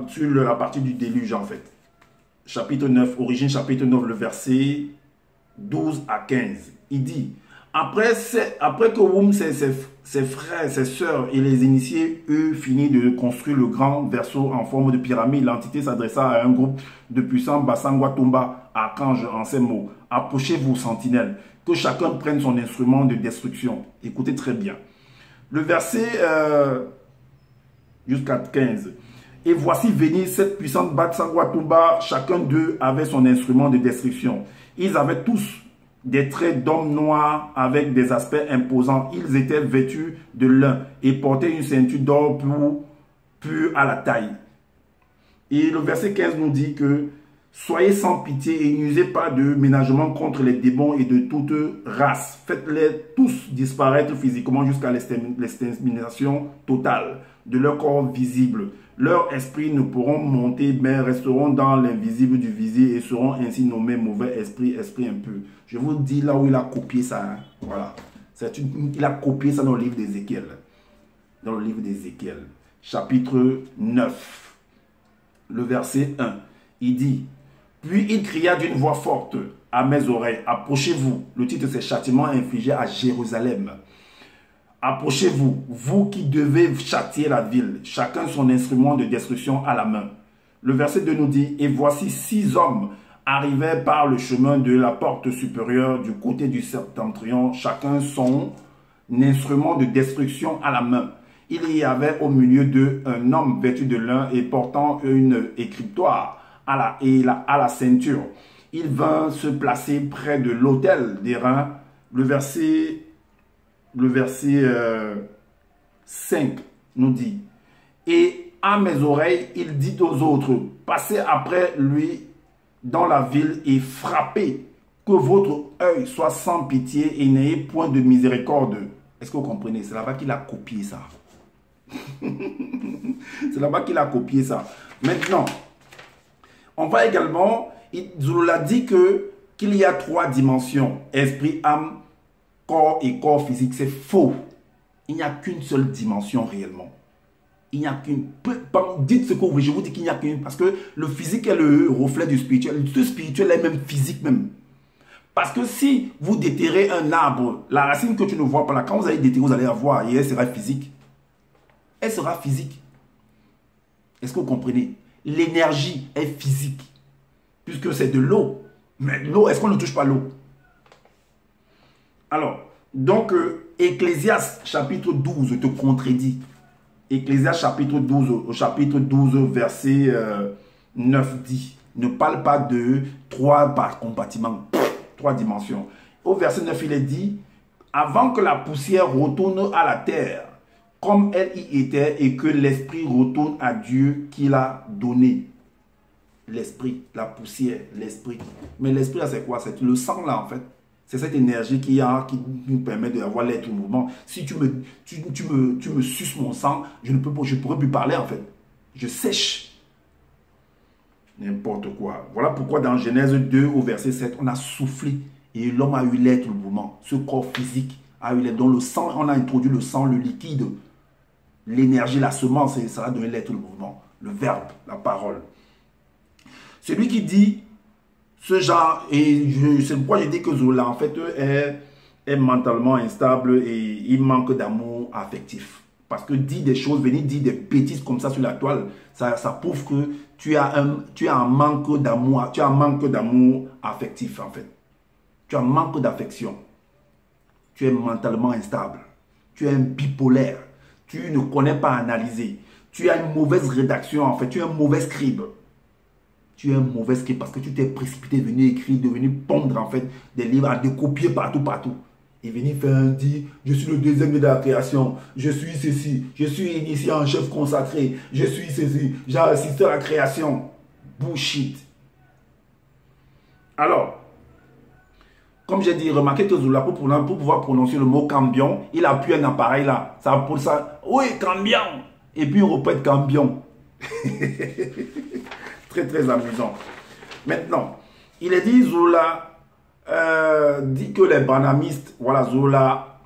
sur la partie du déluge, en fait. Chapitre 9, Origine, chapitre 9, le verset 12 à 15. Il dit, après que Woum, ses frères, ses sœurs et les initiés, eux, fini de construire le grand verso en forme de pyramide, l'entité s'adressa à un groupe de puissants Bassangwa Tomba, archanges en ces mots. Approchez-vous, sentinelles, que chacun prenne son instrument de destruction. Écoutez très bien. Le verset jusqu'à 15. Et voici venir cette puissante Bassangwa Tomba, chacun d'eux avait son instrument de destruction. Ils avaient tous des traits d'hommes noirs avec des aspects imposants. Ils étaient vêtus de lin et portaient une ceinture d'or pur à la taille. Et le verset 15 nous dit que soyez sans pitié et n'usez pas de ménagement contre les démons et de toute race. Faites-les tous disparaître physiquement jusqu'à l'extermination totale de leur corps visible. Leurs esprits ne pourront monter, mais resteront dans l'invisible du visier et seront ainsi nommés mauvais esprits, esprits impurs. Je vous dis là où il a copié ça. Hein. Voilà. Il a copié ça dans le livre d'Ézéchiel. Dans le livre d'Ézéchiel, chapitre 9, le verset 1. Il dit, puis il cria d'une voix forte à mes oreilles, approchez-vous. Le titre c'est châtiment infligé à Jérusalem. Approchez-vous, vous qui devez châtier la ville, chacun son instrument de destruction à la main. Le verset 2 nous dit, et voici 6 hommes arrivaient par le chemin de la porte supérieure du côté du septentrion, chacun son instrument de destruction à la main. Il y avait au milieu d'eux un homme vêtu de lin et portant une écritoire à la ceinture. Il vint se placer près de l'autel d'airain. Le verset 5 nous dit, et à mes oreilles, il dit aux autres, passez après lui dans la ville et frappez, que votre œil soit sans pitié et n'ayez point de miséricorde. Est-ce que vous comprenez? C'est là-bas qu'il a copié ça. C'est là-bas qu'il a copié ça. Maintenant, on va également, Zulu a dit qu'il y a 3 dimensions, esprit, âme, corps et corps physique. C'est faux. Il n'y a qu'une seule dimension réellement. Il n'y a qu'une. Dites ce que vous voulez, je vous dis qu'il n'y a qu'une. Parce que le physique est le reflet du spirituel. Le spirituel est même physique même. Parce que si vous déterrez un arbre, la racine que tu ne vois pas là, quand vous allez déterrer, vous allez la voir et elle sera physique. Elle sera physique. Est-ce que vous comprenez? L'énergie est physique. Puisque c'est de l'eau. Mais l'eau, est-ce qu'on ne touche pas l'eau? Alors, donc, Ecclésiaste chapitre 12 te contredit. Ecclésiaste chapitre 12, au chapitre 12, verset 9 dit, ne parle pas de 3 compartiments, 3 dimensions. Au verset 9, il est dit, avant que la poussière retourne à la terre, comme elle y était, et que l'esprit retourne à Dieu qui l'a donné. L'esprit, la poussière, l'esprit. Mais l'esprit, là, c'est quoi? C'est le sang, là, en fait. C'est cette énergie qui nous permet d'avoir l'être mouvement. Si tu me suces mon sang, je ne pourrais plus parler, en fait. Je sèche. N'importe quoi. Voilà pourquoi dans Genèse 2, au verset 7, on a soufflé. Et l'homme a eu l'être mouvement. Ce corps physique a eu l'être. Dans le sang, on a introduit le sang, le liquide. L'énergie, la semence, ça a donné l'être mouvement. Le verbe, la parole. Celui qui dit ce genre, et c'est pourquoi je dis que Zola, en fait, est mentalement instable et il manque d'amour affectif. Parce que dire des choses, venir dire des bêtises comme ça sur la toile, ça prouve que tu as un manque d'amour, tu as un manque d'amour affectif, en fait. Tu as un manque d'affection. Tu es mentalement instable. Tu es un bipolaire. Tu ne connais pas analyser. Tu as une mauvaise rédaction, en fait. Tu es un mauvais scribe. Tu es un mauvais scribe parce que tu t'es précipité, venu écrire, devenu pondre en fait des livres, à décopier partout, partout. Et venir faire un dit, je suis le deuxième de la création, je suis ceci, je suis initié en chef consacré, je suis ceci, j'ai assisté à la création. Bullshit. Alors, comme j'ai dit, remarquez que Zola, pour pouvoir prononcer le mot cambion, il appuie un appareil là. Ça pour ça. Oui, cambion. Et puis il répète cambion. Très, très amusant. Maintenant, il est dit, Zola dit que les branhamistes, voilà, Zola,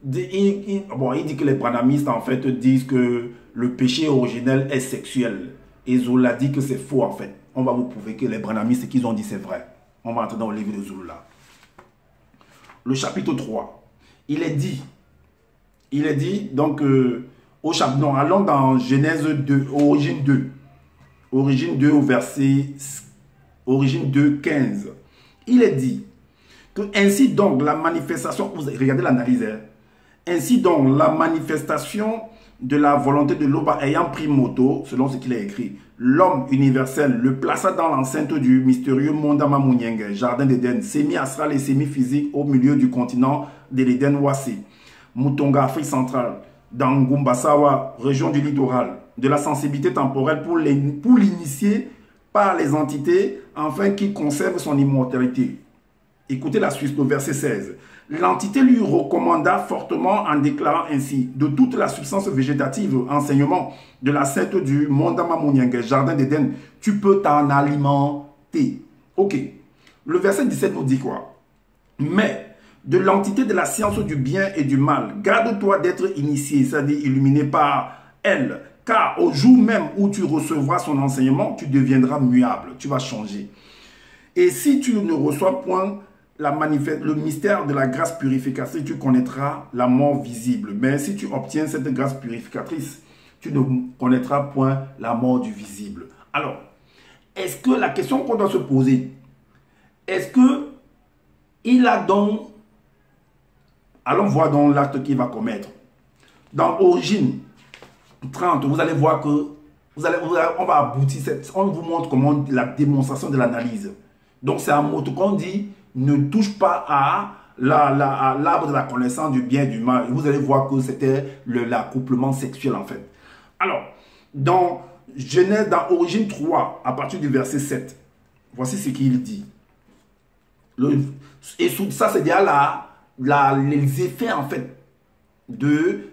il dit que les branhamistes, en fait, disent que le péché originel est sexuel. Et Zola dit que c'est faux, en fait. On va vous prouver que les branhamistes, ce qu'ils ont dit, c'est vrai. On va entrer dans le livre de Zola. Le chapitre 3, il est dit, donc, au chapitre, non, allons dans Genèse 2, Origine 2 au verset, Origine 2, 15. Il est dit que ainsi donc la manifestation, regardez l'analyse, hein, ainsi donc la manifestation de la volonté de l'Oba ayant pris moto, selon ce qu'il a écrit, l'homme universel le plaça dans l'enceinte du mystérieux Mondama Munyenge, jardin d'Éden, semi-astral et semi-physique au milieu du continent de l'Éden Ouassi, Mutonga, Afrique centrale, dans Ngumbasawa, région du littoral, de la sensibilité temporelle pour l'initier par les entités afin qu'il conserve son immortalité. Écoutez la suite, le verset 16. L'entité lui recommanda fortement en déclarant ainsi, de toute la substance végétative, enseignement de la secte du Mondama Munyenge, jardin d'Éden, tu peux t'en alimenter. Ok. Le verset 17 nous dit quoi? Mais de l'entité de la science du bien et du mal, garde-toi d'être initié, c'est-à-dire illuminé par elle, car au jour même où tu recevras son enseignement, tu deviendras muable, tu vas changer. Et si tu ne reçois point le mystère de la grâce purificatrice, tu connaîtras la mort visible. Mais si tu obtiens cette grâce purificatrice, tu ne connaîtras point la mort du visible. Alors, est-ce que la question qu'on doit se poser, est-ce que il a donc, allons voir dans l'acte qu'il va commettre. Dans Origine 30, vous allez voir que on va aboutir, on vous montre comment la démonstration de l'analyse. Donc c'est un mot qu'on dit, ne touche pas à l'arbre de la connaissance du bien et du mal. Et vous allez voir que c'était l'accouplement sexuel en fait. Alors, dans Genèse, dans Origine 3, à partir du verset 7, voici ce qu'il dit. Et ça, c'est déjà les effets en fait de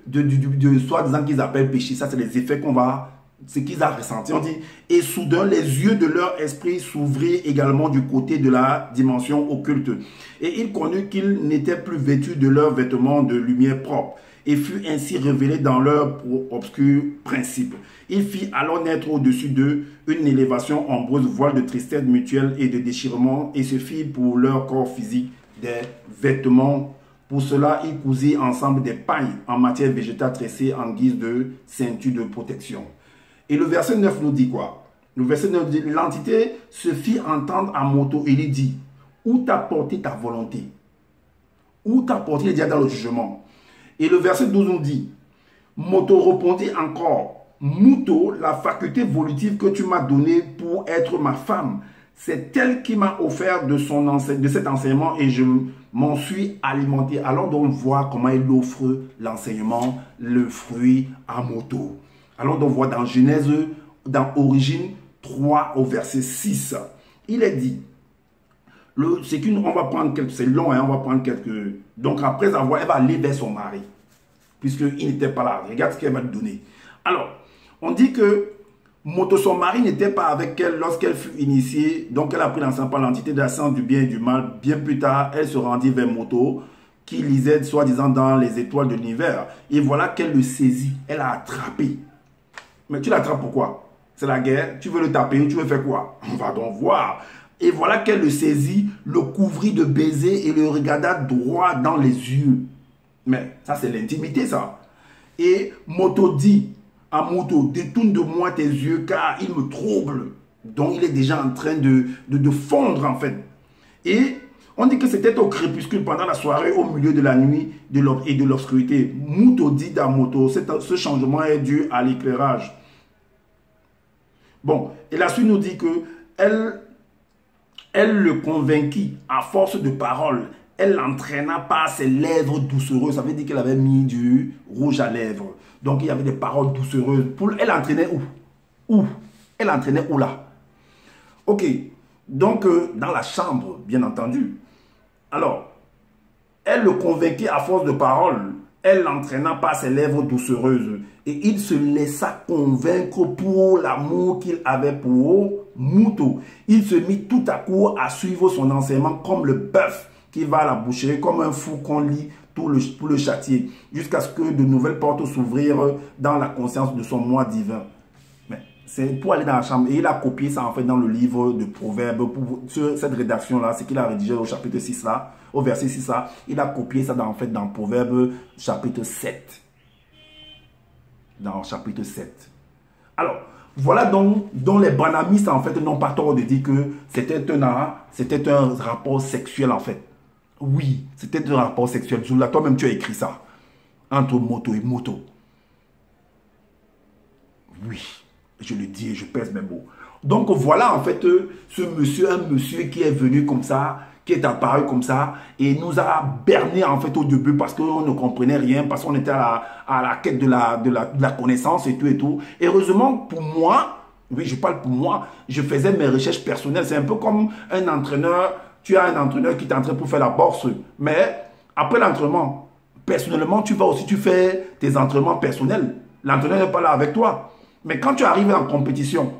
soi-disant qu'ils appellent péché. Ça, c'est les effets qu'on va, ce qu'ils ont ressenti. On dit, et soudain, les yeux de leur esprit s'ouvrirent également du côté de la dimension occulte. Et ils connurent qu'ils n'étaient plus vêtus de leurs vêtements de lumière propre, et fut ainsi révélé dans leur obscur principe. Il fit alors naître au-dessus d'eux une élévation ombreuse, voile de tristesse mutuelle et de déchirement, et se fit pour leur corps physique des vêtements. Pour cela, ils cousirent ensemble des pailles en matière végétale tressée en guise de ceinture de protection. Et le verset 9 nous dit quoi? Le verset 9 dit, l'entité se fit entendre à moto et lui dit, où t'a porté ta volonté? Où t'a porté, il est déjà dans le jugement. Et le verset 12 nous dit, moto répondit encore, Muto, la faculté volitive que tu m'as donnée pour être ma femme, c'est elle qui m'a offert de cet enseignement et je m'en suis alimenté. Allons donc voir comment il offre l'enseignement, le fruit à moto. Allons donc voir dans Genèse, dans Origine 3 au verset 6. Il est dit, on va prendre quelques, c'est long, hein, on va prendre quelques. Donc après avoir, elle va aller vers son mari, puisqu'il n'était pas là. Regarde ce qu'elle va lui donner. Alors, on dit que Moto, son mari n'était pas avec elle lorsqu'elle fut initiée, donc elle a pris l'enseignement par l'entité de la science du bien et du mal. Bien plus tard, elle se rendit vers Moto, qui lisait soi-disant dans les étoiles de l'univers. Et voilà qu'elle le saisit, elle l'a attrapé. Mais tu l'attrapes pourquoi? C'est la guerre, tu veux le taper ou tu veux faire quoi? On va donc voir. Et voilà qu'elle le saisit, le couvrit de baisers et le regarda droit dans les yeux. Mais ça c'est l'intimité ça. Et Moto dit à Moto, détourne de moi tes yeux car il me trouble. Donc il est déjà en train de fondre en fait. Et on dit que c'était au crépuscule pendant la soirée, au milieu de la nuit et de l'obscurité. Moto dit à Moto, ce changement est dû à l'éclairage. Bon, et la suite nous dit que elle le convainquit à force de paroles. Elle l'entraîna par ses lèvres doucereuses. Ça veut dire qu'elle avait mis du rouge à lèvres. Donc, il y avait des paroles doucereuses. Elle entraînait où? Où? Elle entraînait où là? Ok. Donc, dans la chambre, bien entendu. Alors, elle le convainquit à force de paroles. Elle l'entraîna par ses lèvres doucereuses. Et il se laissa convaincre pour l'amour qu'il avait pour Mouto. Il se mit tout à coup à suivre son enseignement comme le bœuf qui va à la boucherie, comme un fou qu'on lit pour le châtier, jusqu'à ce que de nouvelles portes s'ouvrirent dans la conscience de son moi divin. Mais c'est pour aller dans la chambre. Et il a copié ça en fait dans le livre de Proverbes. Sur cette rédaction-là, c'est qu'il a rédigé au chapitre 6 là, au verset 6 là. Il a copié ça en fait dans Proverbes chapitre 7. Dans chapitre 7. Alors, voilà donc dont les branhamistes en fait n'ont pas tort de dire que c'était un rapport sexuel en fait. Oui, c'était un rapport sexuel. Zoula, toi-même tu as écrit ça. Entre moto et moto. Oui, je le dis et je pèse mes mots. Donc voilà en fait ce monsieur, un monsieur qui est venu comme ça, qui est apparu comme ça et nous a berné en fait au début parce qu'on ne comprenait rien, parce qu'on était à la quête de la connaissance et tout et tout. Et heureusement pour moi, oui je parle pour moi, je faisais mes recherches personnelles. C'est un peu comme un entraîneur, tu as un entraîneur qui t'entraîne pour faire la boxe, mais après l'entraînement, personnellement tu vas aussi, tu fais tes entraînements personnels. L'entraîneur n'est pas là avec toi. Mais quand tu arrives en compétition,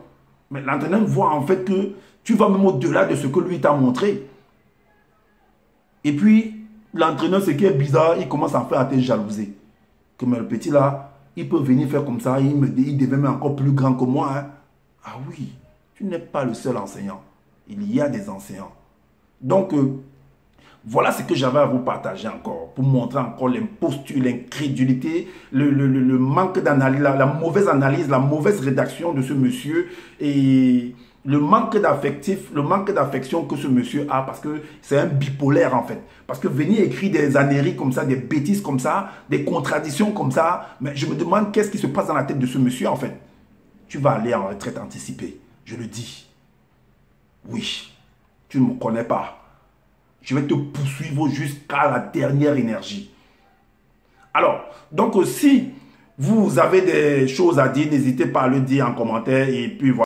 l'entraîneur voit en fait que tu vas même au-delà de ce que lui t'a montré. Et puis, l'entraîneur, ce qui est bizarre, il commence à faire à te jalouser. Que mais le petit là, il peut venir faire comme ça, il devient même encore plus grand que moi. Hein. Ah oui, tu n'es pas le seul enseignant. Il y a des enseignants. Donc, voilà ce que j'avais à vous partager encore, pour montrer encore l'imposture, l'incrédulité, le manque d'analyse, la mauvaise analyse, la mauvaise rédaction de ce monsieur et le manque d'affection que ce monsieur a parce que c'est un bipolaire en fait. Parce que venir écrire des âneries comme ça, des bêtises comme ça, des contradictions comme ça, mais je me demande qu'est-ce qui se passe dans la tête de ce monsieur en fait. Tu vas aller en retraite anticipée, je le dis. Oui, tu ne me connais pas. Je vais te poursuivre jusqu'à la dernière énergie. Alors, donc si vous avez des choses à dire, n'hésitez pas à le dire en commentaire et puis voilà.